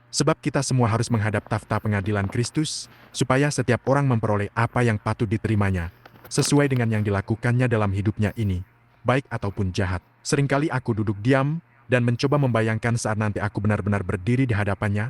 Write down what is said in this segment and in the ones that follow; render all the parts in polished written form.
Sebab kita semua harus menghadap takhta pengadilan Kristus, supaya setiap orang memperoleh apa yang patut diterimanya, sesuai dengan yang dilakukannya dalam hidupnya ini, baik ataupun jahat. Seringkali aku duduk diam, dan mencoba membayangkan saat nanti aku benar-benar berdiri di hadapannya.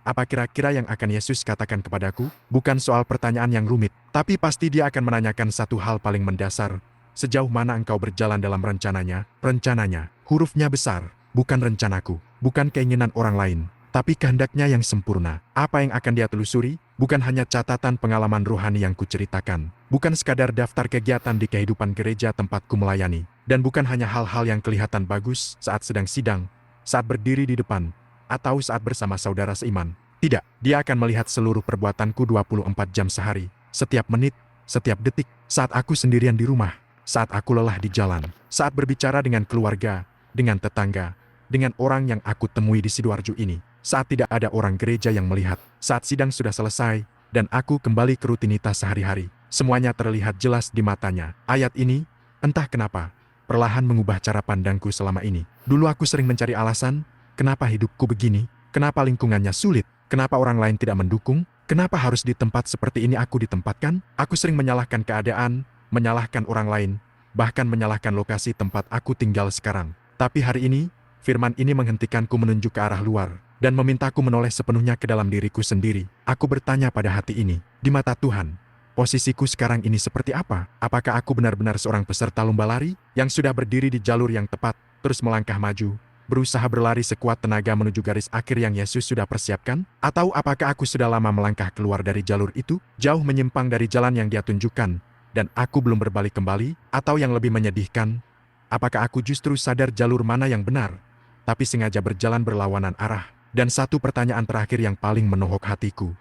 Apa kira-kira yang akan Yesus katakan kepadaku? Bukan soal pertanyaan yang rumit, tapi pasti dia akan menanyakan satu hal paling mendasar. Sejauh mana engkau berjalan dalam rencananya? Rencananya, hurufnya besar, bukan rencanaku, bukan keinginan orang lain, tapi kehendaknya yang sempurna. Apa yang akan dia telusuri? Bukan hanya catatan pengalaman rohani yang kuceritakan, bukan sekadar daftar kegiatan di kehidupan gereja tempatku melayani, dan bukan hanya hal-hal yang kelihatan bagus saat sedang sidang, saat berdiri di depan, atau saat bersama saudara seiman. Tidak, dia akan melihat seluruh perbuatanku 24 jam sehari, setiap menit, setiap detik, saat aku sendirian di rumah, saat aku lelah di jalan, saat berbicara dengan keluarga, dengan tetangga, dengan orang yang aku temui di Sidoarjo ini, saat tidak ada orang gereja yang melihat, saat sidang sudah selesai, dan aku kembali ke rutinitas sehari-hari. Semuanya terlihat jelas di matanya. Ayat ini, entah kenapa, perlahan mengubah cara pandangku selama ini. Dulu aku sering mencari alasan, kenapa hidupku begini, kenapa lingkungannya sulit, kenapa orang lain tidak mendukung, kenapa harus di tempat seperti ini aku ditempatkan. Aku sering menyalahkan keadaan, menyalahkan orang lain, bahkan menyalahkan lokasi tempat aku tinggal sekarang. Tapi hari ini, firman ini menghentikanku menunjuk ke arah luar, dan memintaku menoleh sepenuhnya ke dalam diriku sendiri. Aku bertanya pada hati ini, di mata Tuhan, posisiku sekarang ini seperti apa? Apakah aku benar-benar seorang peserta lomba lari, yang sudah berdiri di jalur yang tepat, terus melangkah maju, berusaha berlari sekuat tenaga menuju garis akhir yang Yesus sudah persiapkan? Atau apakah aku sudah lama melangkah keluar dari jalur itu, jauh menyimpang dari jalan yang Dia tunjukkan, dan aku belum berbalik kembali? Atau yang lebih menyedihkan, apakah aku justru sadar jalur mana yang benar, tapi sengaja berjalan berlawanan arah? Dan satu pertanyaan terakhir yang paling menohok hatiku,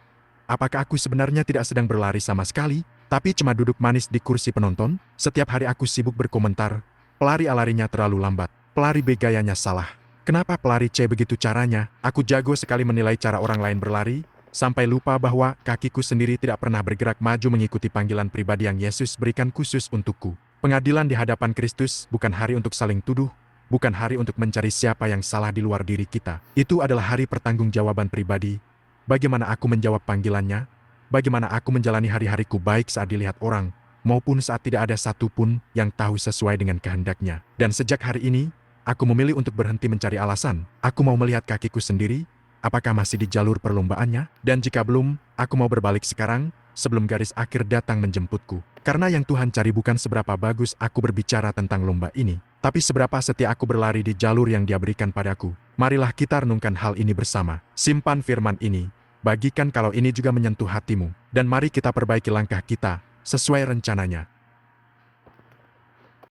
apakah aku sebenarnya tidak sedang berlari sama sekali, tapi cuma duduk manis di kursi penonton? Setiap hari aku sibuk berkomentar, pelari A larinya terlalu lambat, pelari B gayanya salah, kenapa pelari C begitu caranya? Aku jago sekali menilai cara orang lain berlari, sampai lupa bahwa kakiku sendiri tidak pernah bergerak maju mengikuti panggilan pribadi yang Yesus berikan khusus untukku. Pengadilan di hadapan Kristus bukan hari untuk saling tuduh, bukan hari untuk mencari siapa yang salah di luar diri kita. Itu adalah hari pertanggungjawaban pribadi. Bagaimana aku menjawab panggilannya? Bagaimana aku menjalani hari-hariku baik saat dilihat orang, maupun saat tidak ada satupun yang tahu sesuai dengan kehendaknya. Dan sejak hari ini, aku memilih untuk berhenti mencari alasan. Aku mau melihat kakiku sendiri, apakah masih di jalur perlombaannya? Dan jika belum, aku mau berbalik sekarang, sebelum garis akhir datang menjemputku. Karena yang Tuhan cari bukan seberapa bagus aku berbicara tentang lomba ini, tapi seberapa setia aku berlari di jalur yang Dia berikan padaku. Marilah kita renungkan hal ini bersama. Simpan firman ini, bagikan kalau ini juga menyentuh hatimu, dan mari kita perbaiki langkah kita, sesuai rencananya.